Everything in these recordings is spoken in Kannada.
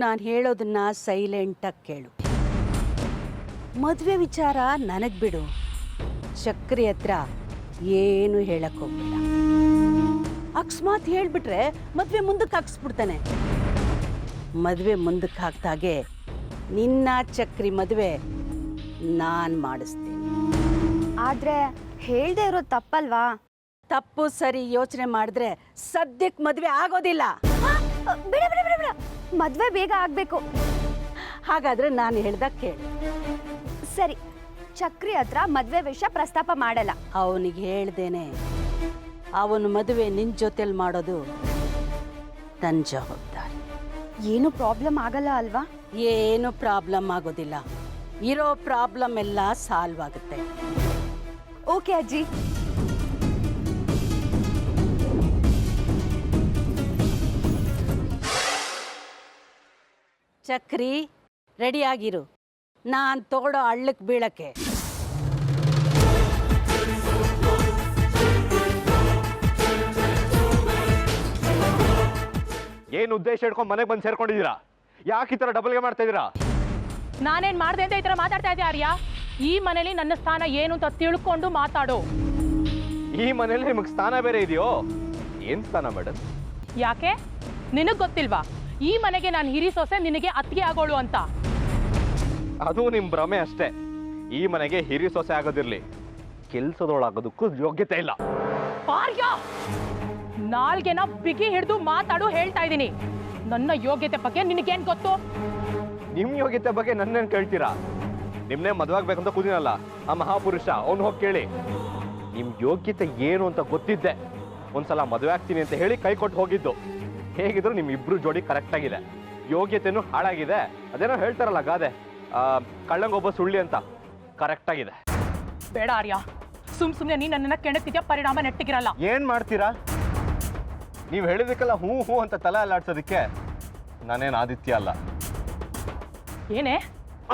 ನಾನು ಹೇಳೋದನ್ನ ಸೈಲೆಂಟಾಗಿ ಕೇಳು. ಮದುವೆ ವಿಚಾರ ನನಗೆ ಬಿಡು. ಚಕ್ರಿ ಹತ್ರ ಏನು ಹೇಳಕ್ ಹೋಗ್ಬೇಡ. ಅಕಸ್ಮಾತ್ ಹೇಳ್ಬಿಟ್ರೆ ಮದುವೆ ಮುಂದಕ್ಕೆ ಹಾಕ್ಸ್ಬಿಡ್ತಾನೆ. ಮದುವೆ ಮುಂದಕ್ಕೆ ಹಾಕ್ದಾಗೆ ನಿನ್ನ ಚಕ್ರಿ ಮದುವೆ ನಾನು ಮಾಡಿಸ್ತೀನಿ. ಆದ್ರೆ ಹೇಳ್ದೆ ಇರೋದು ತಪ್ಪಲ್ವಾ? ತಪ್ಪು ಸರಿ ಯೋಚನೆ ಮಾಡಿದ್ರೆ ಸದ್ಯಕ್ಕೆ ಮದುವೆ ಆಗೋದಿಲ್ಲ. ಬೇಡ ಬೇಡ ಬೇಡ ಬೇಡ, ಮದ್ವೆ ಬೇಗ ಆಗ್ಬೇಕು. ಹಾಗಾದ್ರೆ ನಾನು ಹೇಳ್ದಾಗ ಕೇಳು. ಸರಿ, ಚಕ್ರಿ ಹತ್ರ ಮದ್ವೆ ವಿಷಯ ಪ್ರಸ್ತಾಪ ಮಾಡಲ್ಲ. ಅವನಿಗೆ ಹೇಳ್ದೇನೆ ಅವನ ಮದುವೆ ನಿನ್ನ ಜೊತೆಲಿ ಮಾಡೋದು ನನ್ನ ಜವಾಬ್ದಾರಿ. ಏನು ಪ್ರಾಬ್ಲಮ್ ಆಗಲ್ಲ ಅಲ್ವಾ? ಏನು ಪ್ರಾಬ್ಲಮ್ ಆಗೋದಿಲ್ಲ. ಇರೋ ಪ್ರಾಬ್ಲಮ್ ಎಲ್ಲ ಸಾಲ್ವ್ ಆಗುತ್ತೆ. ಓಕೆ ಅಜ್ಜಿ. ಚಕ್ರಿ ರೆಡಿಯಾಗಿರು, ನಾನು ತಗೊಳ್ಳೋ ಹಳ್ಳಕ್ಕೆ ಬೀಳಕ್ಕೆ. ಏನು ಉದ್ದೇಶ ಇಟ್ಕೊಂಡು ಮನೆಗೆ ಬಂದು ಸೇರ್ಕೊಂಡಿದ್ದೀರಾ? ಯಾಕೆ ಈ ಥರ ಡಬಲ್ಗೆ ಮಾಡ್ತಾ ಇದ್ದೀರಾ? ನಾನೇನು ಮಾಡಿದೆ ಅಂತ ಈ ಥರ ಮಾತಾಡ್ತಾ ಇದ್ದೆ ಆರ್ಯ? ಈ ಮನೇಲಿ ನನ್ನ ಸ್ಥಾನ ಏನು ಅಂತ ತಿಳ್ಕೊಂಡು ಮಾತಾಡು. ಈ ಮನೇಲಿ ನಿಮಗೆ ಸ್ಥಾನ ಬೇರೆ ಇದೆಯೋ? ಏನು ಸ್ಥಾನ ಮೇಡಮ್? ಯಾಕೆ ನಿನಗೆ ಗೊತ್ತಿಲ್ವಾ ಈ ಮನೆಗೆ ನಾನು ಹಿರಿ ಸೊಸೆ, ನಿನಗೆ ಅತ್ತಿಗೆ ಆಗೋಳು ಅಂತ? ಅದು ನಿಮ್ಮ ಭ್ರಮೆ ಅಷ್ಟೇ. ಈ ಮನೆಗೆ ಹಿರಿ ಸೊಸೆ ಆಗೋದಿರ್ಲಿ, ಕೆಲಸದೊಳಾಗೋದಕ್ಕೂ ಯೋಗ್ಯತೆ ಇಲ್ಲ. ಆರ್ಯ, ನಾಲ್ಗೆನ ಬಿಗಿ ಹಿಡಿದು ಮಾತಾಡು ಹೇಳ್ತಾ ಇದ್ದೀನಿ. ನನ್ನ ಯೋಗ್ಯತೆ ಬಗ್ಗೆ ನಿನಗೇನು ಗೊತ್ತು? ನಿಮ್ಮ ಯೋಗ್ಯತೆ ಬಗ್ಗೆ ನನ್ನೇನು ಕೇಳ್ತೀರಾ? ನಿಮ್ಮನ್ನೇ ಮದುವೆ ಆಗ್ಬೇಕಂತ ಕೂದಿನಲ್ಲ ಆ ಮಹಾಪುರುಷ, ಅವ್ನು ಹೋಗಿ ಕೇಳಿ. ನಿಮ್ಮ ಯೋಗ್ಯತೆ ಏನು ಅಂತ ಗೊತ್ತಿದ್ದೆ ಒಂದ್ಸಲ ಮದುವೆ ಆಗ್ತೀನಿ ಅಂತ ಹೇಳಿ ಕೈ ಕೊಟ್ಟು ಹೋಗಿದ್ದು. ಹೇಗಿದ್ರು ನಿಮ್ಮ ಇಬ್ರು ಜೋಡಿ ಕರೆಕ್ಟಾಗಿದೆ, ಯೋಗ್ಯತೆನೂ ಹಾಳಾಗಿದೆ. ಅದೇನೋ ಹೇಳ್ತಾರಲ್ಲ ಗಾದೆ, ಕಳ್ಳಂಗೊಬ್ಬ ಸುಳ್ಳಿ ಅಂತ, ಕರೆಕ್ಟಾಗಿದೆ. ಬೇಡ ಆರ್ಯ, ಸುಮ್ಮನೆ ನೀ ನನ್ನನ್ನು ಕೆಣಕ್ತಿದ್ಯಾ, ಪರಿಣಾಮ ನೆಟ್ಟಿಗಿರಲ್ಲ. ಏನು ಮಾಡ್ತೀರಾ? ನೀವು ಹೇಳಿದಕ್ಕೆಲ್ಲ ಹೂ ಹೂ ಅಂತ ತಲೆ ಅಲ್ಲಾಡ್ಸೋದಕ್ಕೆ ನಾನೇನು ಆದಿತ್ಯ ಅಲ್ಲ. ಏನೇ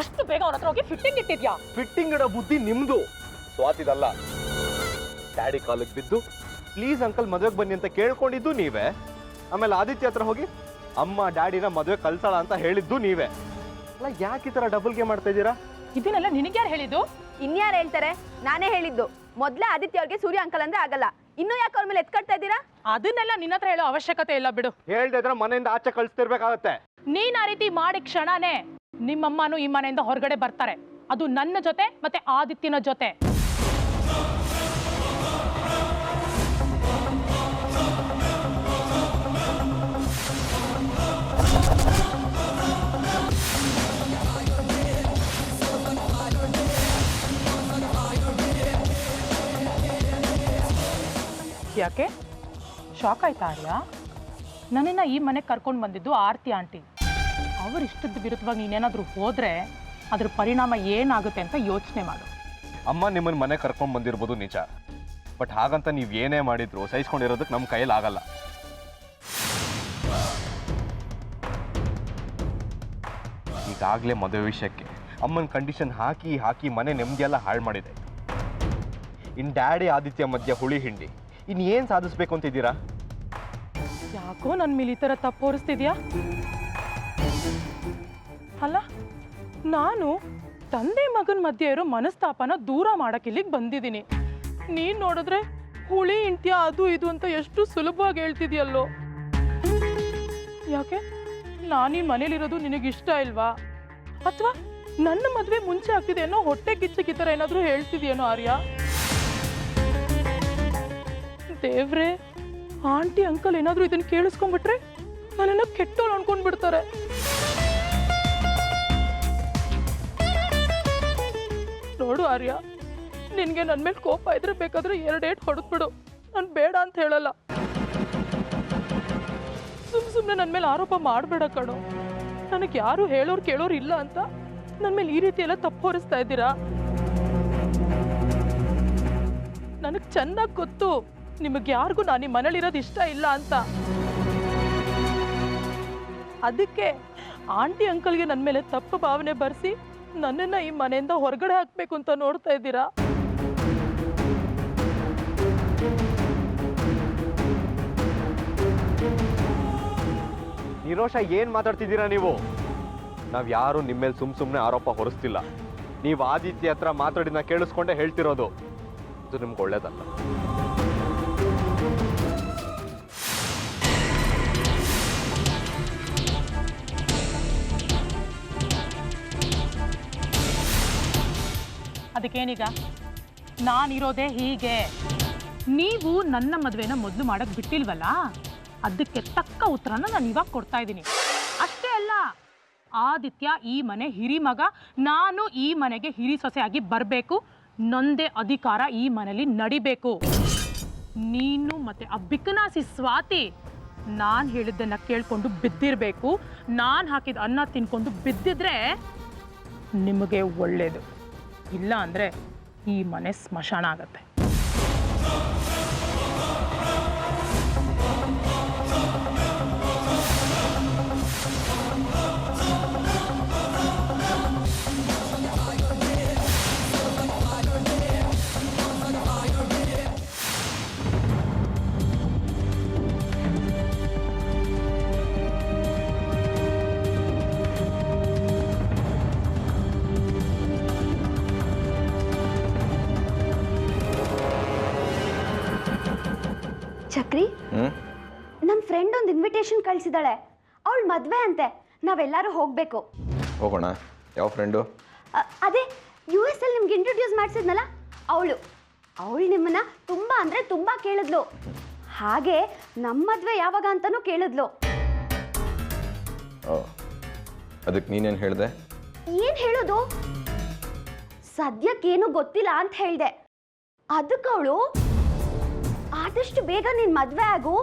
ಅಷ್ಟು ಬೇಗ ಅವನ ಹತ್ರ ಹೋಗಿ ಫಿಟ್ಟಿಂಗ್ ಇಟ್ಟಿದ್ಯಾ? ಫಿಟ್ಟಿಂಗ್ ಇಡೋ ಬುದ್ಧಿ ನಿಮ್ದು, ಸ್ವಾತಿದಲ್ಲ. ಡ್ಯಾಡಿ ಕಾಲಿಗೆ ಬಿದ್ದು ಪ್ಲೀಸ್ ಅಂಕಲ್ ಮದುವೆಗೆ ಬನ್ನಿ ಅಂತ ಕೇಳ್ಕೊಂಡಿದ್ದು ನೀವೇ. ಆಮೇಲೆ ಆದಿತ್ಯ ಹತ್ರ ಹೋಗಿ ಅಮ್ಮ ಡ್ಯಾಡಿನ ಮದುವೆ ಕಳ್ಸೋಣ ಅಂತ ಹೇಳಿದ್ದು ನೀವೇ. ಅಲ್ಲ, ಯಾಕೆ ಈ ಥರ ಡಬಲ್ ಗೇಮ್ ಮಾಡ್ತಾ ಇದ್ದೀರಾ? ಇದನ್ನೆಲ್ಲ ನಿನಗ್ಯಾರು ಹೇಳಿದ್ದು? ಇನ್ಯಾರು ಹೇಳ್ತಾರೆ? ನಾನೇ ಹೇಳಿದ್ದು. ಮೊದ್ಲೇ ಆದಿತ್ಯ ಅವ್ರಿಗೆ ಸೂರ್ಯ ಅಂಕಲ್ ಅಂದ್ರೆ ಆಗಲ್ಲ, ಇನ್ನೂ ಯಾಕೆ ಅವ್ರ ಮೇಲೆ ಎತ್ಕಡ್ತಾ ಇದ್ದೀರಾ? ಅದನ್ನೆಲ್ಲ ನಿನ್ನ ಹತ್ರ ಹೇಳೋ ಅವಶ್ಯಕತೆ ಇಲ್ಲ ಬಿಡು. ಹೇಳ್ದೆ ಇದ್ರೆ ಮನೆಯಿಂದ ಆಚೆ ಕಳಿಸ್ತಿರ್ಬೇಕಾಗತ್ತೆ. ನೀನ್ ಆ ರೀತಿ ಮಾಡಿ ಕ್ಷಣನೇ ನಿಮ್ಮಮ್ಮನೂ ಈ ಮನೆಯಿಂದ ಹೊರಗಡೆ ಬರ್ತಾರೆ. ಅದು ನನ್ನ ಜೊತೆ ಮತ್ತೆ ಆದಿತ್ಯನ ಜೊತೆ. ಯಾಕೆ ಶಾಕ್ ಆಯ್ತಾ ಆರ್ಯ? ನನ್ನನ್ನು ಈ ಮನೆಗೆ ಕರ್ಕೊಂಡು ಬಂದಿದ್ದು ಆರ್ತಿ ಆಂಟಿ. ಅವ್ರ ಇಷ್ಟದ ವಿರುದ್ಧವಾಗಿ ನೀನೇನಾದರೂ ಹೋದರೆ ಅದ್ರ ಪರಿಣಾಮ ಏನಾಗುತ್ತೆ ಅಂತ ಯೋಚನೆ ಮಾಡು. ಅಮ್ಮ ನಿಮ್ಮನ್ನ ಮನೆ ಕರ್ಕೊಂಡು ಬಂದಿರ್ಬೋದು ನಿಜ, ಬಟ್ ಹಾಗಂತ ನೀವು ಏನೇ ಮಾಡಿದ್ರು ಸಹಿಸ್ಕೊಂಡಿರೋದಕ್ಕೆ ನಮ್ಮ ಕೈಯಲ್ಲಿ ಆಗಲ್ಲ. ಈಗಾಗಲೇ ಮದುವೆ ವಿಷಯಕ್ಕೆ ಅಮ್ಮನ ಕಂಡೀಷನ್ ಹಾಕಿ ಹಾಕಿ ಮನೆ ನೆಮ್ಮದಿಯೆಲ್ಲ ಹಾಳು ಮಾಡಿದೆ. ಇನ್ನು ಡ್ಯಾಡಿ ಆದಿತ್ಯ ಮಧ್ಯ ಹುಳಿ ಹಿಂಡಿ ಇನ್ನೇನು ಸಾಧಿಸ್ಬೇಕು ಅಂತಿದ್ದೀರಾ? ಯಾಕೋ ನನ್ನ ಮೇಲೆ ಈ ಥರ ತಪ್ಪು ಹೊರಿಸ್ತಿದ್ಯಾ? ಅಲ್ಲ, ನಾನು ತಂದೆ ಮಗನ ಮಧ್ಯೆ ಇರೋ ಮನಸ್ತಾಪನ ದೂರ ಮಾಡಕ್ಕೆ ಇಲ್ಲಿಗೆ ಬಂದಿದ್ದೀನಿ. ನೀನು ನೋಡಿದ್ರೆ ಹುಳಿ ಇಂಟ್ಯ ಅದು ಇದು ಅಂತ ಎಷ್ಟು ಸುಲಭವಾಗಿ ಹೇಳ್ತಿದ್ಯಲ್ಲೋ. ಯಾಕೆ ನಾನೀ ಮನೇಲಿರೋದು ನಿನಗಿಷ್ಟ ಇಲ್ವಾ? ಅಥವಾ ನನ್ನ ಮದುವೆ ಮುಂಚೆ ಆಗ್ತಿದೆ ಅನ್ನೋ ಹೊಟ್ಟೆ ಕಿಚ್ಚಕ್ಕೆ ಈ ಥರ ಏನಾದರೂ ಹೇಳ್ತಿದ್ಯೇನೋ ಆರ್ಯ? ದೇವ್ರೆ, ಆಂಟಿ ಅಂಕಲ್ ಏನಾದರೂ ಇದನ್ನು ಕೇಳಿಸ್ಕೊಂಡ್ಬಿಟ್ರೆ ನನ್ನನ್ನು ಕೆಟ್ಟೋಳು ಅನ್ಕೊಂಡ್ಬಿಡ್ತಾರೆ. ನೋಡು ಆರ್ಯ, ನಿನಗೆ ನನ್ನ ಮೇಲೆ ಕೋಪ ಇದ್ರೆ ಬೇಕಾದ್ರೆ 2 ಏಟು ಹೊಡೆದ್ಬಿಡು, ನಾನು ಬೇಡ ಅಂತ ಹೇಳಲ್ಲ. ಸುಮ್ಮನೆ ನನ್ನ ಮೇಲೆ ಆರೋಪ ಮಾಡಬೇಡ ಕಣೋ. ನನಗೆ ಯಾರು ಹೇಳೋರು ಕೇಳೋರು ಇಲ್ಲ ಅಂತ ನನ್ನ ಮೇಲೆ ಈ ರೀತಿ ಎಲ್ಲ ತಪ್ಪು ಹೊರಿಸ್ತಾ ಇದ್ದೀರಾ? ನನಗೆ ಚೆನ್ನಾಗಿ ಗೊತ್ತು ನಿಮಗೆ ಯಾರಿಗೂ ನಾನು ಈ ಮನೇಲಿರೋದು ಇಷ್ಟ ಇಲ್ಲ ಅಂತ. ಅದಕ್ಕೆ ಆಂಟಿ ಅಂಕಲ್ಗೆ ನನ್ನ ಮೇಲೆ ತಪ್ಪು ಭಾವನೆ ಬರೆಸಿ ನನ್ನನ್ನು ಈ ಮನೆಯಿಂದ ಹೊರಗಡೆ ಹಾಕಬೇಕು ಅಂತ ನೋಡ್ತಾ ಇದ್ದೀರಾ? ನಿರೋಷ ಏನ್ ಮಾತಾಡ್ತಿದ್ದೀರಾ ನೀವು? ನಾವ್ ಯಾರು ನಿಮ್ಮ ಮೇಲೆ ಸುಮ್ಮನೆ ಆರೋಪ ಹೊರಿಸ್ತಿಲ್ಲ. ನೀವು ಆದಿತ್ಯ ಹತ್ರ ಮಾತಾಡಿನ ಕೇಳಿಸ್ಕೊಂಡೆ ಹೇಳ್ತಿರೋದು. ಇದು ನಿಮ್ಗೆ ಒಳ್ಳೇದಲ್ಲ. ಅದಕ್ಕೇನೀಗ? ನಾನಿರೋದೇ ಹೀಗೆ. ನೀವು ನನ್ನ ಮದುವೆನ ಮೊದಲು ಮಾಡಕ್ ಬಿಟ್ಟಿಲ್ವಲ್ಲ, ಅದಕ್ಕೆ ತಕ್ಕ ಉತ್ತರನ ನಾನು ಇವಾಗ ಕೊಡ್ತಾ ಇದ್ದೀನಿ. ಅಷ್ಟೇ ಅಲ್ಲ, ಆದಿತ್ಯ ಈ ಮನೆ ಹಿರಿ ಮಗ, ನಾನು ಈ ಮನೆಗೆ ಹಿರಿ ಸೊಸೆಯಾಗಿ ಬರಬೇಕು. ನೊಂದೇ ಅಧಿಕಾರ ಈ ಮನೆಯಲ್ಲಿ ನಡಿಬೇಕು. ನೀನು ಮತ್ತೆ ಆ ಬಿಕನಾಸಿ ಸ್ವಾತಿ ನಾನು ಹೇಳಿದ್ದನ್ನ ಕೇಳ್ಕೊಂಡು ಬಿದ್ದಿರಬೇಕು. ನಾನು ಹಾಕಿದ ಅನ್ನ ತಿನ್ಕೊಂಡು ಬಿದ್ದಿದ್ರೆ ನಿಮಗೆ ಒಳ್ಳೇದು. ಇಲ್ಲ ಅಂದರೆ ಈ ಮನೆ ಸ್ಮಶಾನ ಆಗತ್ತೆ. ಚಕ್ರಿ, ನಮ್ಮ ಫ್ರೆಂಡ್ ಒಂದು ಇನ್ವಿಟೇಷನ್ ಕಳಿಸಿದಾಳೆ. ಅವಳು ಮದುವೆ ಅಂತೆ, ನಾವೆಲ್ಲರೂ ಹೋಗಬೇಕು. ಹೋಗೋಣ. ಯಾವ ಫ್ರೆಂಡು? ಅದೇ US ಅಲ್ಲಿ ನಿಮ್ಗೆ ಇಂಟ್ರೊಡ್ಯೂಸ್ ಮಾಡಿಸಿದ್ನಲ್ಲ ಅವಳು ನಿಮ್ಮನ್ನ ತುಂಬಾ ಅಂದ್ರೆ ತುಂಬಾ ಕೇಳಿದ್ಲು. ಹಾಗೆ ನಮ್ಮ ಮದುವೆ ಯಾವಾಗ ಅಂತಾನೂ ಕೇಳಿದ್ಲು. ಅದಕ್ಕೆ ನೀನೇನು ಹೇಳಿದೆ? ಏನ್ ಹೇಳೋದು, ಸದ್ಯಕ್ಕೇನು ಗೊತ್ತಿಲ್ಲ ಅಂತ ಹೇಳಿದೆ. ಅದಕ್ಕೆ ಅವಳು ಆದಷ್ಟು ಬೇಗ ನೀನ್ ಮದ್ವೆ ಆಗು,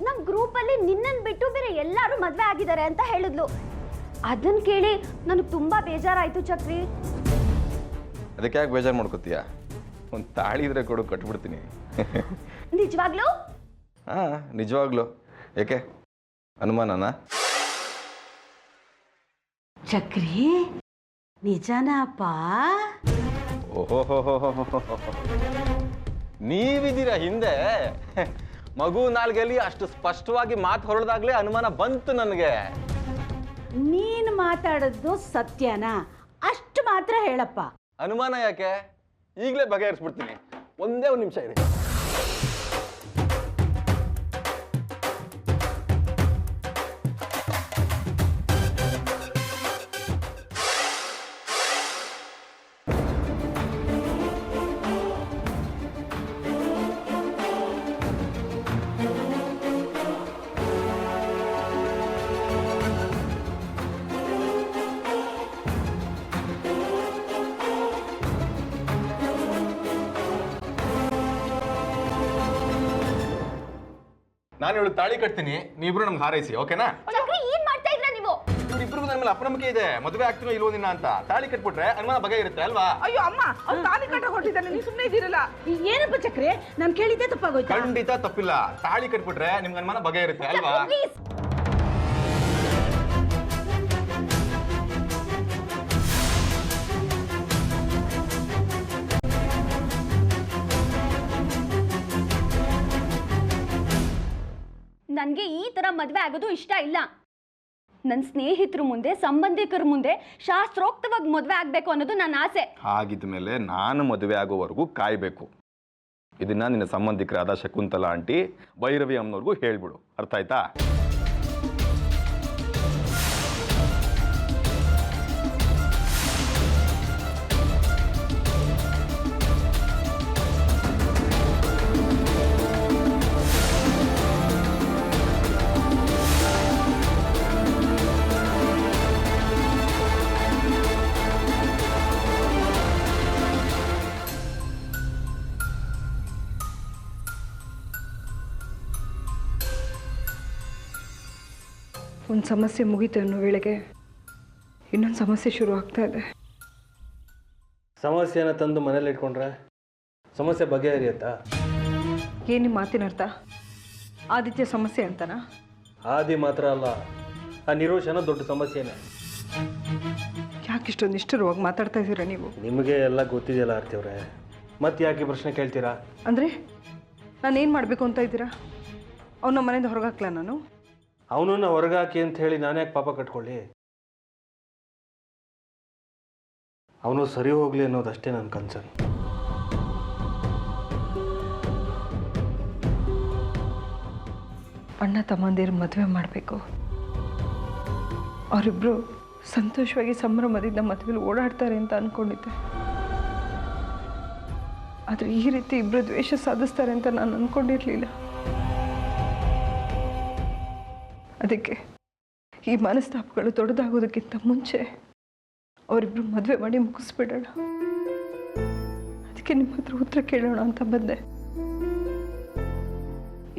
ನಮ್ ಗ್ರೂಪಲ್ಲಿ ನಿನ್ನನ್ ಬಿಟ್ಟು ಬೇರೆ ಎಲ್ಲರೂ ಮದ್ವೆ ಆಗಿದ್ದಾರೆ ಅಂತ ಹೇಳಿದ್ಲು. ಅದನ್ನ ಕೇಳಿ ನನಗೆ ತುಂಬಾ ಬೇಜಾರಾಯ್ತು ಚಕ್ರಿ. ಅದಕ್ಕೆ ಯಾಕೆ ಬೇಜಾರು ಮಾಡ್ಕೋತೀಯ? ಒಂದು ತಾಳಿ ಇದ್ರೆ ಕೊಡು, ಕಟ್ಬಿಡ್ತೀನಿ. ನಿಜವಾಗ್ಲೂ? ಹಾ, ನಿಜವಾಗ್ಲು. ಯಾಕೆ ಅನುಮಾನನಾ? ಚಕ್ರಿ, ನಿಜನಪ್ಪ? ಓಹೋ, ನೀವಿದ್ದೀರಾ ಹಿಂದೆ. ಮಗು ನಾಲ್ಗೆಲ್ಲಿ ಅಷ್ಟು ಸ್ಪಷ್ಟವಾಗಿ ಮಾತು ಹೊರಡ್ದಾಗ್ಲೇ ಅನುಮಾನ ಬಂತು ನನಗೆ. ನೀನು ಮಾತಾಡೋದು ಸತ್ಯನಾ? ಅಷ್ಟು ಮಾತ್ರ ಹೇಳಪ್ಪ. ಅನುಮಾನ ಯಾಕೆ? ಈಗಲೇ ಬಗೆಹರಿಸ್ಬಿಡ್ತೀನಿ. ಒಂದೇ ಒಂದು ನಿಮಿಷ ಇದೆ. ನಾನು ಇವಳು ತಾಳಿ ಕಟ್ತೀನಿ, ನೀವಿಬ್ರು ನಮ್ಗೆ ಹಾರೈಸಿ, ಓಕೆನಾ? ಚಕ್ರಿ, ಏನ್ ಮಾಡ್ತಾ ಇದ್ರ ನೀವು? ಇವ್ರಿಬ್ರಿಗೂ ನನ್ನ ಮೇಲೆ ಅಪನಂಬಿಕೆ ಇದೆ. ಮದುವೆ ಆಗ್ತೀನೋ ಇಲ್ವೋ ನಿನ್ನ ಅಂತ. ತಾಳಿ ಕಟ್ಬಿಟ್ರೆ ಅನುಮಾನ ಬಗೆ ಇರುತ್ತೆ ಅಲ್ವಾ? ಅಯ್ಯೋ ಅಮ್ಮ, ಅವ್ನು ತಾಳಿ ಕಟ್ಟ ಕೊಟ್ಟಿದ್ದಾನೆ, ನೀವು ಸುಮ್ಮನೆ ಇದ್ದೀರಲ್ಲ. ಏನಪ್ಪ ಚಕ್ರಿ, ನಾನು ಕೇಳಿದ್ದೆ ತಪ್ಪಾಗೋಯ್ತು? ಖಂಡಿತ ತಪ್ಪಿಲ್ಲ. ತಾಳಿ ಕಟ್ಬಿಟ್ರೆ ನಿಮ್ಗೆ ಅನುಮಾನ ಬಗೆ ಇರುತ್ತೆ ಅಲ್ವಾ? ನನಗೆ ಈ ತರ ಮದುವೆ ಆಗೋದು ಇಷ್ಟ ಇಲ್ಲ. ನನ್ನ ಸ್ನೇಹಿತರ ಮುಂದೆ, ಸಂಬಂಧಿಕರ ಮುಂದೆ ಶಾಸ್ತ್ರೋಕ್ತವಾಗಿ ಮದುವೆ ಆಗಬೇಕು ಅನ್ನೋದು ನನ್ನ ಆಸೆ. ಹಾಗಿದ್ದ ಮೇಲೆ ನಾನು ಮದುವೆ ಆಗೋವರೆಗೂ ಕಾಯಬೇಕು. ಇದನ್ನ ನಿನ್ನ ಸಂಬಂಧಿಕರಾದ ಶಕುಂತಲಾ ಆಂಟಿ, ಭೈರವಿ ಅಮ್ಮನವ್ರಿಗೂ ಹೇಳ್ಬಿಡು. ಅರ್ಥ ಆಯ್ತಾ? ಒಂದು ಸಮಸ್ಯೆ ಮುಗೀತು ಅನ್ನೋ ವೇಳೆಗೆ ಇನ್ನೊಂದು ಸಮಸ್ಯೆ ಶುರು ಆಗ್ತಾ ಇದೆ. ಸಮಸ್ಯೆನ ತಂದು ಮನೇಲಿ ಇಟ್ಕೊಂಡ್ರೆ ಸಮಸ್ಯೆ ಬಗೆಹರಿಯುತ್ತಾ? ಏನು ನಿಮ್ಮ ಮಾತಿನ ಅರ್ಥ? ಆದಿತ್ಯ ಸಮಸ್ಯೆ ಅಂತನಾ? ಆದಿ ಮಾತ್ರ ಅಲ್ಲ, ಆ ನಿರೋಷನ ದೊಡ್ಡ ಸಮಸ್ಯೆನೇ. ಯಾಕೆ ಇಷ್ಟೊಂದು ನಿಷ್ಠುರವಾಗಿ ಮಾತಾಡ್ತಾ ಇದ್ದೀರಾ ನೀವು? ನಿಮಗೆ ಎಲ್ಲ ಗೊತ್ತಿದೆಯಲ್ಲ ಆರ್ತಿಯವ್ರೆ, ಮತ್ತೆ ಯಾಕೆ ಪ್ರಶ್ನೆ ಕೇಳ್ತೀರಾ? ಅಂದರೆ ನಾನೇನು ಮಾಡಬೇಕು ಅಂತ ಇದ್ದೀರಾ? ಅವನ ಮನೆಯಿಂದ ಹೊರಗೆ ಹಾಕ್ಲಾ ನಾನು? ಅವನನ್ನ ಹೊರಗಾಕಿ ಅಂತ ಹೇಳಿ ನಾನ್ಯಾಕೆ ಪಾಪ ಕಟ್ಕೊಳ್ಳಿ? ಅವನು ಸರಿ ಹೋಗಲಿ ಅನ್ನೋದಷ್ಟೇ ನನ್ನ ಕನ್ಸರ್ನ್. ಅಣ್ಣ ತಮ್ಮಂದಿರು ಮದುವೆ ಮಾಡಬೇಕು, ಅವರಿಬ್ಬರು ಸಂತೋಷವಾಗಿ ಸಂಭ್ರಮದಿಂದ ಮದುವೆಲಿ ಓಡಾಡ್ತಾರೆ ಅಂತ ಅಂದ್ಕೊಂಡಿದ್ದೆ. ಆದರೆ ಈ ರೀತಿ ಇಬ್ಬರು ದ್ವೇಷ ಸಾಧಿಸ್ತಾರೆ ಅಂತ ನಾನು ಅಂದ್ಕೊಂಡಿರಲಿಲ್ಲ. ಅದಕ್ಕೆ ಈ ಮನಸ್ತಾಪಗಳು ದೊಡ್ಡದಾಗೋದಕ್ಕಿಂತ ಮುಂಚೆ ಅವರಿಬ್ಬರು ಮದುವೆ ಮಾಡಿ ಮುಗಿಸ್ಬಿಡೋಣ. ಅದಕ್ಕೆ ನಿಮ್ಮ ಹತ್ರ ಉತ್ತರ ಕೇಳೋಣ ಅಂತ ಬಂದೆ.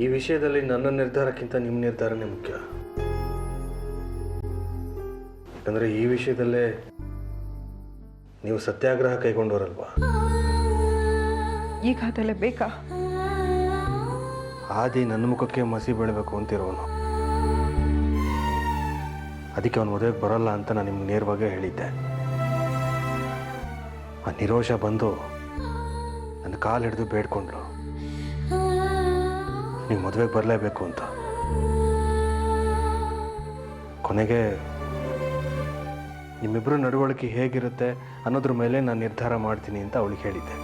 ಈ ವಿಷಯದಲ್ಲಿ ನನ್ನ ನಿರ್ಧಾರಕ್ಕಿಂತ ನಿಮ್ಮ ನಿರ್ಧಾರನೇ ಮುಖ್ಯ. ಯಾಕಂದರೆ ಈ ವಿಷಯದಲ್ಲೇ ನೀವು ಸತ್ಯಾಗ್ರಹ ಕೈಗೊಂಡವರಲ್ವಾ? ಈಗ ಅದೆಲ್ಲ ಬೇಕಾ? ಆದಿ ನನ್ನ ಮುಖಕ್ಕೆ ಮಸಿ ಬೀಳಬೇಕು ಅಂತಿರೋನು. ಅದಕ್ಕೆ ಅವನ ಮದುವೆಗೆ ಬರೋಲ್ಲ ಅಂತ ನಾನು ನಿಮ್ಗೆ ನೇರವಾಗಿ ಹೇಳಿದ್ದೆ. ಆ ನಿರೋಷ ಬಂದು ನನ್ನ ಕಾಲು ಹಿಡಿದು ಬೇಡ್ಕೊಂಡ್ರು, ನೀವು ಮದುವೆಗೆ ಬರಲೇಬೇಕು ಅಂತ. ಕೊನೆಗೆ ನಿಮ್ಮಿಬ್ಬರು ನಡವಳಿಕೆ ಹೇಗಿರುತ್ತೆ ಅನ್ನೋದ್ರ ಮೇಲೆ ನಾನು ನಿರ್ಧಾರ ಮಾಡ್ತೀನಿ ಅಂತ ಅವಳಿಗೆ ಹೇಳಿದ್ದೆ.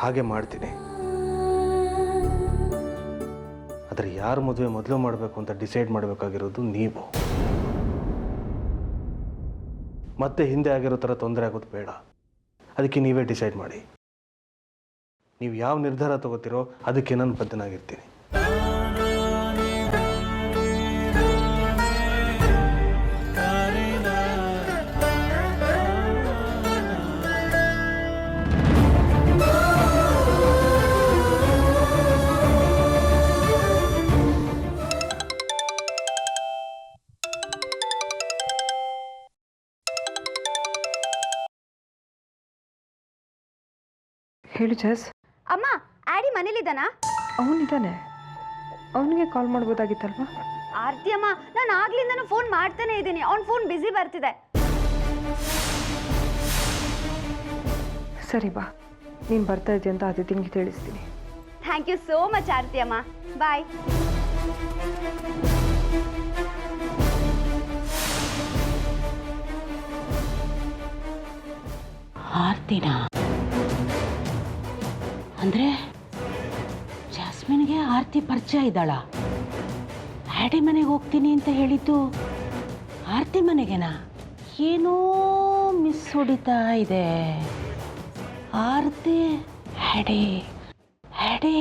ಹಾಗೆ ಮಾಡ್ತೀನಿ. ಆದರೆ ಯಾರು ಮದುವೆ ಮೊದಲು ಮಾಡಬೇಕು ಅಂತ ಡಿಸೈಡ್ ಮಾಡಬೇಕಾಗಿರೋದು ನೀವು. ಮತ್ತೆ ಹಿಂದೆ ಆಗಿರೋ ಥರ ತೊಂದರೆ ಆಗೋದು ಬೇಡ. ಅದಕ್ಕೆ ನೀವೇ ಡಿಸೈಡ್ ಮಾಡಿ. ನೀವು ಯಾವ ನಿರ್ಧಾರ ತಗೋತೀರೋ ಅದಕ್ಕೆ ನಾನು ಬದ್ಧನಾಗಿರ್ತೀನಿ. ಹೇಳು ಜಸ್. ಅಮ್ಮ, ಆಡಿ ಮನೇಲಿದ್ದಾನಾ? ಅವನಿದ್ದಾನೆ, ಅವನಿಗೆ ಕಾಲ್ ಮಾಡ್ಬೋದಾಗಿತ್ತಲ್ವಾ? ಆರ್ತಿ ಅಮ್ಮ, ನಾನು ಆಗ್ಲಿಂದನೂ ಫೋನ್ ಮಾಡ್ತಾನೆ ಇದ್ದೀನಿ. ಅವ್ನ ಫೋನ್ ಬ್ಯುಸಿ ಬರ್ತಿದೆ. ಸರಿ ಬಾ, ನೀನು ಬರ್ತಾ ಇದೆಯಾ ಅಂತ ಅದೇ ತಿಂಗಿ ತಿಳಿಸ್ತೀನಿ. ಥ್ಯಾಂಕ್ ಯು ಸೋ ಮಚ್ ಆರ್ತಿ ಅಮ್ಮ. ಬಾಯ್. ಆರ್ತಿನ ಅಂದ್ರೆ ಜಾಸ್ಮಿನ್ಗೆ ಆರ್ತಿ ಪರಿಚಯ ಇದ್ದಾಳ? ಹ್ಯಾಡಿ ಮನೆಗೆ ಹೋಗ್ತೀನಿ ಅಂತ ಹೇಳಿದ್ದು ಆರ್ತಿ ಮನೆಗೆನಾ? ಏನೋ ಮಿಸ್ ಹೊಡಿತಾ ಇದೆ. ಆರ್ತಿ ಹ್ಯಾಡಿ, ಹ್ಯಾಡಿ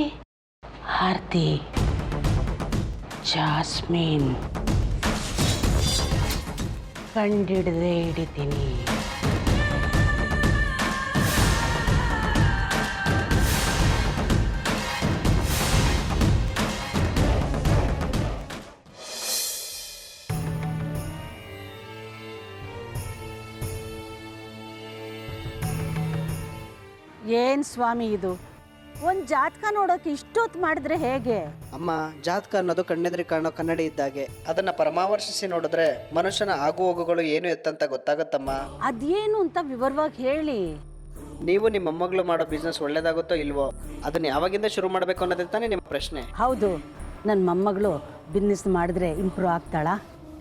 ಆರ್ತಿ, ಜಾಸ್ಮಿನ್ ಕಂಡಿಡ್ದೇ ಹಿಡಿತೀನಿ. ಏನ್ ಸ್ವಾಮಿ ಇದು? ಒಂದು ಜಾತಕ ನೋಡೋಕೆ ಇಷ್ಟೊತ್ತು ಮಾಡಿದ್ರೆ ಹೇಗೆ? ಅಮ್ಮ, ಜಾತಕ ಅನ್ನೋದು ಕಣ್ಣೆದ್ರಿ ಕಾಣೋ ಕನ್ನಡಿ ಇದ್ದಾಗೆ. ಅದನ್ನ ಪರಮಾವರ್ತಿಸಿ ನೋಡಿದ್ರೆ ಮನುಷ್ಯನ ಆಗು ಹೋಗುಗಳು ಏನು ಎತ್ತಂತ ಗೊತ್ತಾಗತ್ತಮ್ಮ. ಅದೇನು ಅಂತ ವಿವರವಾಗಿ ಹೇಳಿ. ನೀವು ನಿಮ್ಮ ಮೊಮ್ಮಗಳು ಮಾಡೋ ಬಿಸ್ನೆಸ್ ಒಳ್ಳೇದಾಗುತ್ತೋ ಇಲ್ವೋ, ಅದನ್ನ ಯಾವಾಗಿಂದ ಶುರು ಮಾಡಬೇಕು ಅನ್ನೋದೇ ತಾನೇ ನಿಮ್ಮ ಪ್ರಶ್ನೆ. ಹೌದು, ನನ್ನ ಮೊಮ್ಮಗಳು ಬಿಸ್ನೆಸ್ ಮಾಡಿದ್ರೆ ಇಂಪ್ರೂವ್ ಆಗ್ತಾಳಾ?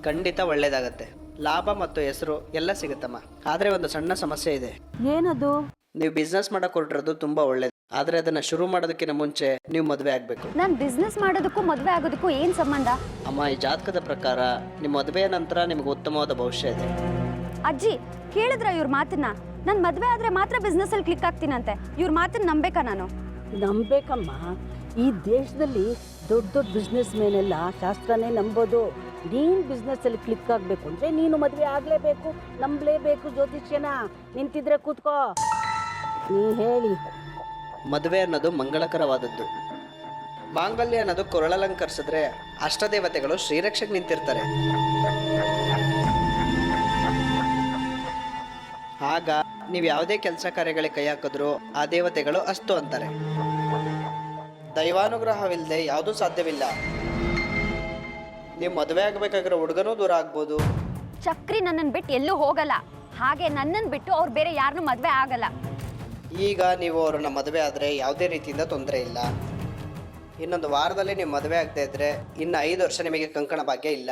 ಖಂಡಿತ ಒಳ್ಳೇದಾಗತ್ತೆ. ಲಾಭ ಮತ್ತು ಹೆಸರು ಎಲ್ಲ ಸಿಗುತ್ತಮ್ಮ. ಆದ್ರೆ ಒಂದು ಸಣ್ಣ ಸಮಸ್ಯೆ ಇದೆ. ಏನದು? ನೀವು ಬಿಸ್ನೆಸ್ ಮಾಡಕ್ ಹೊರಟಿರೋದು ತುಂಬಾ ಒಳ್ಳೇದು, ಆದ್ರೆ ಅದನ್ನ ಶುರು ಮಾಡೋದಕ್ಕಿಂತ ಮುಂಚೆ ನೀವು ಮದುವೆ ಆಗ್ಬೇಕು. ನಾನು ಬಿಸ್ನೆಸ್ ಮಾಡೋದಕ್ಕೂ ಮದುವೆ ಆಗೋದಕ್ಕೂ ಏನ್ ಸಂಬಂಧ? ಅಮ್ಮ, ಈ ಜಾತಕದ ಪ್ರಕಾರ ನಿಮ್ಮ ಮದುವೆಯ ನಂತರ ನಿಮ್ಗೆ ಉತ್ತಮವಾದ ಭವಿಷ್ಯ ಇದೆ. ಅಜ್ಜಿ, ಕೇಳಿದ್ರ ಇವ್ರ ಮಾತನ್ನ? ನಾನು ಮದುವೆ ಆದ್ರೆ ಮಾತ್ರ ಬಿಸ್ನೆಸ್ ಅಲ್ಲಿ ಕ್ಲಿಕ್ ಆಗ್ತೀನಂತೆ. ಇವ್ರ ಮಾತನ್ನ ನಂಬೇಕಾ ನಾನು? ನಂಬೇಕಮ್ಮ. ಈ ದೇಶದಲ್ಲಿ ದೊಡ್ಡ ದೊಡ್ಡ ಬಿಸ್ನೆಸ್ ಮ್ಯಾನ್ ಎಲ್ಲ ಶಾಸ್ತ್ರನೇ ನಂಬೋದು. ನೀನು ಬಿಸ್ನೆಸ್ಸಲ್ಲಿ ಕ್ಲಿಕ್ ಆಗಬೇಕು ಅಂದರೆ ನೀನು ಮದುವೆ ಆಗಲೇಬೇಕು, ನಂಬಲೇಬೇಕು ಜ್ಯೋತಿಷ್ಯನ. ನಿಂತಿದ್ರೆ ಕೂತ್ಕೋ, ನೀ ಹೇಳಿ. ಮದುವೆ ಅನ್ನೋದು ಮಂಗಳಕರವಾದದ್ದು. ಮಾಂಗಲ್ಯ ಅನ್ನೋದು ಕೊರಳಲಂಕರಿಸಿದ್ರೆ ಅಷ್ಟದೇವತೆಗಳು ಶ್ರೀರಕ್ಷಕ್ಕೆ ನಿಂತಿರ್ತಾರೆ. ಆಗ ನೀವು ಯಾವುದೇ ಕೆಲಸ ಕಾರ್ಯಗಳಿಗೆ ಕೈ ಹಾಕಿದ್ರು ಆ ದೇವತೆಗಳು ಅಸ್ತು ಅಂತಾರೆ. ದೈವಾನುಗ್ರಹವಿಲ್ಲದೆ ಯಾವುದೂ ಸಾಧ್ಯವಿಲ್ಲ. ನೀವು ಮದುವೆ ಆಗಬೇಕಾಗಿರೋ ಹುಡುಗನೂ ದೂರ ಆಗ್ಬೋದು. ಚಕ್ರಿ ನನ್ನನ್ನು ಬಿಟ್ಟು ಎಲ್ಲೂ ಹೋಗಲ್ಲ. ಹಾಗೆ ನನ್ನನ್ನು ಬಿಟ್ಟು ಅವ್ರು ಬೇರೆ ಯಾರನ್ನೂ ಮದುವೆ ಆಗಲ್ಲ. ಈಗ ನೀವು ಅವ್ರನ್ನ ಮದುವೆ ಆದರೆ ಯಾವುದೇ ರೀತಿಯಿಂದ ತೊಂದರೆ ಇಲ್ಲ. ಇನ್ನೊಂದು ವಾರದಲ್ಲಿ ನೀವು ಮದುವೆ ಆಗದೆ ಇದ್ದರೆ ಇನ್ನು 5 ವರ್ಷ ನಿಮಗೆ ಕಂಕಣ ಭಾಗ್ಯ ಇಲ್ಲ.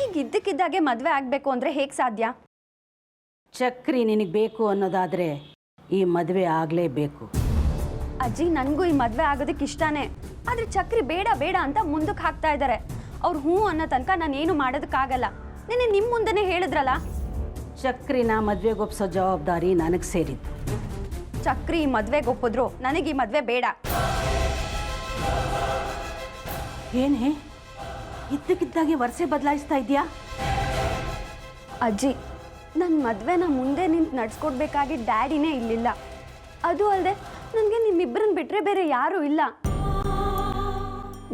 ಈಗ ಇದ್ದಕ್ಕಿದ್ದಾಗೆ ಮದುವೆ ಆಗಬೇಕು ಅಂದರೆ ಹೇಗೆ ಸಾಧ್ಯ? ಚಕ್ರಿ ನಿನಗೆ ಬೇಕು ಅನ್ನೋದಾದರೆ ಈ ಮದುವೆ ಆಗಲೇಬೇಕು. ಅಜ್ಜಿ, ನನಗೂ ಈ ಮದುವೆ ಆಗೋದಕ್ಕೆ ಇಷ್ಟನೇ. ಆದರೆ ಚಕ್ರಿ ಬೇಡ ಬೇಡ ಅಂತ ಮುಂದಕ್ಕೆ ಹಾಕ್ತಾ ಇದ್ದಾರೆ. ಅವ್ರು ಹ್ಞೂ ಅನ್ನೋ ತನಕ ನಾನು ಏನು ಮಾಡೋದಕ್ಕಾಗಲ್ಲ. ನಿನ್ನೆ ನಿಮ್ಮ ಮುಂದೆನೇ ಹೇಳಿದ್ರಲ್ಲ. ಚಕ್ರಿನ ಮದುವೆಗೆ ಒಪ್ಸೋ ಜವಾಬ್ದಾರಿ ನನಗೆ ಸೇರಿದ್ದು. ಚಕ್ರಿ ಈ ಮದುವೆಗೆ ಒಪ್ಪಿದ್ರು ನನಗೆ ಈ ಮದುವೆ ಬೇಡ. ಏನೇ ಇದ್ದಕ್ಕಿದ್ದಾಗೆ ವರ್ಷೆ ಬದಲಾಯಿಸ್ತಾ ಇದೆಯಾ? ಅಜ್ಜಿ, ನನ್ನ ಮದುವೆನ ಮುಂದೆ ನಿಂತು ನಡ್ಸ್ಕೊಡ್ಬೇಕಾಗಿದ್ದ ಡ್ಯಾಡಿನೇ ಇಲ್ಲಿಲ್ಲ. ಅದು ಅಲ್ಲದೆ ನನಗೆ ನಿಮ್ಮಿಬ್ಬರನ್ನ ಬಿಟ್ಟರೆ ಬೇರೆ ಯಾರೂ ಇಲ್ಲ.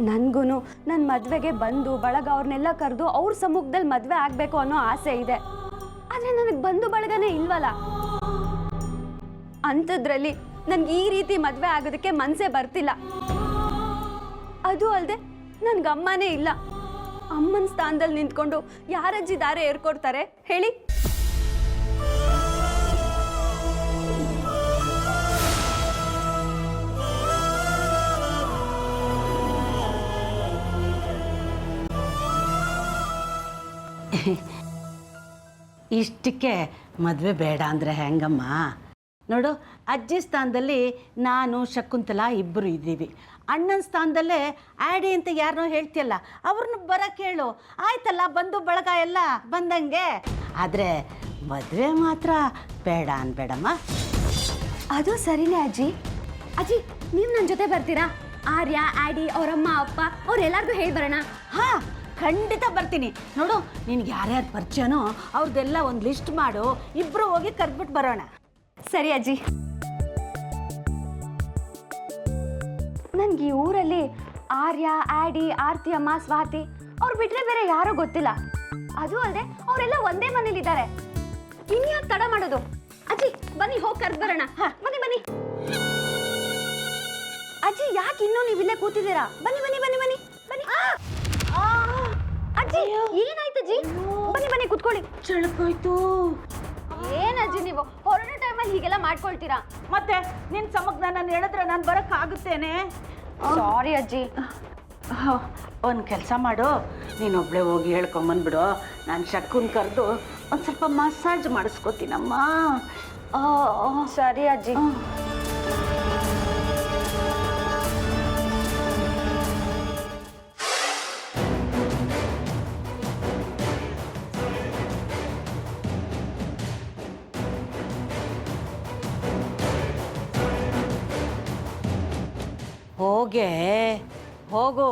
ನನಗೂ ನನ್ನ ಮದುವೆಗೆ ಬಂದು ಬಳಗ ಅವ್ರನ್ನೆಲ್ಲ ಕರೆದು ಅವ್ರ ಸಮ್ಮುಖದಲ್ಲಿ ಮದುವೆ ಆಗಬೇಕು ಅನ್ನೋ ಆಸೆ ಇದೆ. ಆದರೆ ನನಗೆ ಬಂದು ಬಳಗನೇ ಇಲ್ವಲ್ಲ. ಅಂಥದ್ರಲ್ಲಿ ನನಗೆ ಈ ರೀತಿ ಮದುವೆ ಆಗೋದಕ್ಕೆ ಮನಸ್ಸೇ ಬರ್ತಿಲ್ಲ. ಅದು ಅಲ್ಲದೆ ನನಗೆ ಅಮ್ಮನೇ ಇಲ್ಲ. ಅಮ್ಮನ ಸ್ಥಾನದಲ್ಲಿ ನಿಂತ್ಕೊಂಡು ಯಾರಜ್ಜಿ ದಾರೆ ಏರ್ಕೊಡ್ತಾರೆ ಹೇಳಿ? ಇಷ್ಟಕ್ಕೆ ಮದುವೆ ಬೇಡ ಅಂದರೆ ಹೆಂಗಮ್ಮ? ನೋಡು, ಅಜ್ಜಿ ಸ್ಥಾನದಲ್ಲಿ ನಾನು ಶಕುಂತಲಾ ಇಬ್ಬರು ಇದ್ದೀವಿ. ಅಣ್ಣನ ಸ್ಥಾನದಲ್ಲೇ ಆ್ಯಡಿ ಅಂತ ಯಾರನ್ನೋ ಹೇಳ್ತೀಯಲ್ಲ, ಅವ್ರನ್ನ ಬರೋಕ್ಕೆ ಹೇಳು. ಆಯ್ತಲ್ಲ, ಬಂದು ಬಳಗ ಎಲ್ಲ ಬಂದಂಗೆ. ಆದರೆ ಮದುವೆ ಮಾತ್ರ ಬೇಡ ಅನ್ಬೇಡಮ್ಮ. ಅದು ಸರಿನೇ ಅಜ್ಜಿ. ಅಜ್ಜಿ, ನೀವು ನನ್ನ ಜೊತೆ ಬರ್ತೀರಾ? ಆರ್ಯ, ಆ್ಯಡಿ, ಅವರಮ್ಮ, ಅಪ್ಪ ಅವ್ರೆಲ್ಲರಿಗೂ ಹೇಳಿ ಬರೋಣ. ಹಾಂ, ಖಂಡಿತ ಬರ್ತೀನಿ. ನೋಡು, ನಿನ್ಗೆ ಯಾರ್ಯಾರು ಪರಿಚಯನೋ ಅವ್ರದ್ದೆಲ್ಲ ಒಂದು ಲಿಸ್ಟ್ ಮಾಡು. ಇಬ್ಬರು ಹೋಗಿ ಕರೆದ್ಬಿಟ್ಟು ಬರೋಣ. ಸರಿ ಅಜ್ಜಿ. ನನಗೆ ಈ ಊರಲ್ಲಿ ಆರ್ಯ, ಆ್ಯಡಿ, ಆರ್ತಿ ಅಮ್ಮ, ಸ್ವಾತಿ ಅವ್ರು ಬಿಟ್ಟರೆ ಬೇರೆ ಯಾರೂ ಗೊತ್ತಿಲ್ಲ. ಅದು ಅಲ್ಲದೆ ಅವರೆಲ್ಲ ಒಂದೇ ಮನೇಲಿದ್ದಾರೆ. ಇನ್ಯಾಕೆ ತಡ ಮಾಡೋದು? ಅಜ್ಜಿ, ಬನ್ನಿ ಹೋಗಿ ಕರೆದು ಬರೋಣ. ಬನ್ನಿ ಬನ್ನಿ. ಅಜ್ಜಿ, ಯಾಕೆ ಇನ್ನೂ ನೀವು ಇಲ್ಲೇ ಕೂತಿದ್ದೀರಾ? ಬನ್ನಿ ಬನ್ನಿ ಬನ್ನಿ ಬನ್ನಿ ಬನ್ನಿ. ಅಜ್ಜಿ, ಏನಾಯ್ತು ಅಜ್ಜಿ? ಬನ್ನಿ ಬನ್ನಿ ಕೂತ್ಕೊಳ್ಳಿ. ಚಳಕೋಯ್ತು. ಏನಜ್ಜಿ ನೀವು ಹೊರಡೋ ಟೈಮಲ್ಲಿ ಹೀಗೆಲ್ಲ ಮಾಡ್ಕೊಳ್ತೀರಾ? ಮತ್ತೆ ನಿನ್ನ ಸಮಗ್ನ ನಾನು ಹೇಳಿದ್ರೆ ನಾನು ಬರೋಕ್ಕಾಗುತ್ತೇನೆ? ಸಾರಿ ಅಜ್ಜಿ. ಒಂದು ಕೆಲಸ ಮಾಡು, ನೀನೊಬ್ಳೆ ಹೋಗಿ ಹೇಳ್ಕೊಂಬಂದ್ಬಿಡು. ನಾನು ಶಕ್ಕುನ್ ಕರೆದು ಒಂದು ಸ್ವಲ್ಪ ಮಸಾಜ್ ಮಾಡಿಸ್ಕೋತೀನಮ್ಮ. ಸರಿ ಅಜ್ಜಿ. ಹೋಗು.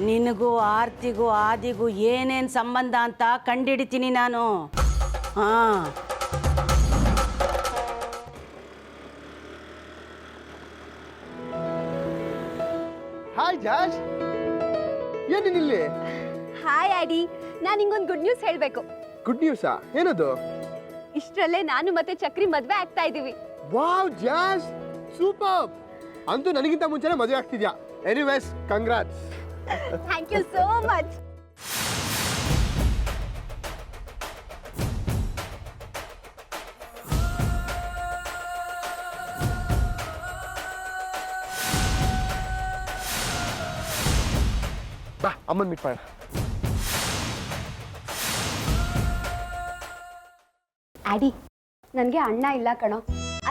ನಿನಗೂ ಆರ್ತಿಗೂ ಆದಿಗೂ ಏನೇನು ಸಂಬಂಧ ಅಂತ ಕಂಡಿಡಿತೀನಿ ನಾನು. ಹಾಂ, ಹಾಯ್ ಜಾಜ್, ಏನಿಲ್ಲಿ? ಹಾಯ್ ಆಡಿ, ನಾನು ನಿಂಗೊಂದು ಗುಡ್ ನ್ಯೂಸ್ ಹೇಳಬೇಕು. ಗುಡ್ ನ್ಯೂಸಾ? ಏನದು? ಇಷ್ಟರಲ್ಲೇ ನಾನು ಮತ್ತೆ ಚಕ್ರಿ ಮದುವೆ ಆಗ್ತಾ ಇದ್ದೀವಿ. ವಾವ್ ಜಾಜ್, ಸೂಪರ್! ಅಂತೂ ನನಗಿಂತ ಮುಂಚೆನೇ ಮದುವೆ ಆಗ್ತಿದ್ಯಾ. Anyways, congrats. Thank you so much. ಬಾ, ಅಮ್ಮನ್ ಮೀಟ್ ಮಾಡೋಣ. ಆಡಿ, ನನಗೆ ಅಣ್ಣ ಇಲ್ಲ ಕಣೋ.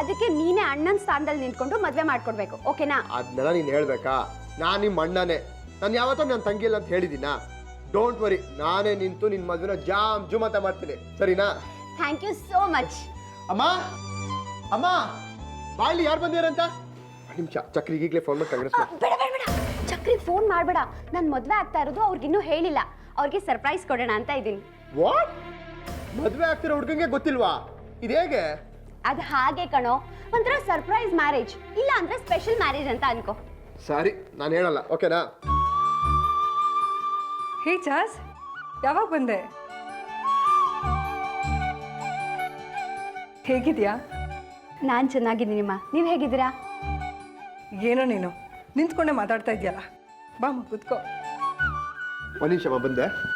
ಅದಕ್ಕೆ ನೀನೇ ಅಣ್ಣನ ಸ್ಥಾನದಲ್ಲಿ ನಿಂತ್ಕೊಂಡು ಮದುವೆ ಮಾಡ್ಕೊಡ್ಬೇಕು, ಓಕೆನಾ? ಅದನ್ನೆಲ್ಲ ನೀನು ಹೇಳ್ಬೇಕಾ? ನಾನು ನಿಮ್ಮ ಅಣ್ಣನೇ. ನಾನು ಯಾವತ್ತೋ ನನ್ನ ತಂಗಿ ಇಲ್ಲ ಅಂತ ಹೇಳಿದ್ದೀನಾ? ಡೋಂಟ್ ವರಿ, ನಾನೇ ನಿಂತು ನಿನ್ನ ಮದುವೆನ ಜಾಮ್ ಜುಮ್ ಅಂತ ಮಾಡ್ತೀನಿ, ಸರಿನಾ? Thank you so much. ಅಮ್ಮ, ಅಮ್ಮ, ಬಾಯಲ್ಲಿ ಯಾರು ಬಂದಿರಂತ? ನಿಮಿಷ, ಚಕ್ರಿಗೆ ಈಗಲೇ ಫೋನ್ ಮಾಡಿ ಕಾಂಗ್ರೆಸ್. ಬೇಡ ಬೇಡ ಬೇಡ, ಚಕ್ರಿ ಫೋನ್ ಮಾಡಬೇಡ. ನಾನು ಮದುವೆ ಆಗ್ತಾ ಇರೋದು ಅವ್ರಿಗಿನ್ನೂ ಹೇಳಿಲ್ಲ. ಅವ್ರಿಗೆ ಸರ್ಪ್ರೈಸ್ ಕೊಡೋಣ ಅಂತ ಇದ್ದೀನಿ. ವಾಟ್? ಮದುವೆ ಆಗ್ತಿರೋ ಹುಡುಗಂಗೆ ಗೊತ್ತಿಲ್ವಾ? ಇದು ಹೇಗೆ? ಅದು ಹಾಗೆ ಕಣೋ, ಒಂಥರ ಸರ್ಪ್ರೈಸ್ ಮ್ಯಾರೇಜ್, ಇಲ್ಲ ಅಂದ್ರೆ ಸ್ಪೆಷಲ್ ಮ್ಯಾರೇಜ್ ಅಂತ ಅನ್ಕೋ. ಸರಿ, ನಾನು ಹೇಳಲ್ಲ, ಓಕೆನಾ? ಹೇ ಚಾಸ್, ಯಾವಾಗ ಬಂದೆ? ಹೇಗಿದ್ಯಾ? ನಾನು ಚೆನ್ನಾಗಿದ್ದೀನಿಮ್ಮ, ನೀವು ಹೇಗಿದ್ದೀರಾ? ಏನೋ ನೀನು ನಿಂತ್ಕೊಂಡೆ ಮಾತಾಡ್ತಾ ಇದೆಯಲ್ಲ ಬಾ ಕೂತ್ಕೋ. ಒಂದು ನಿಮಿಷ ಬಂದೆ.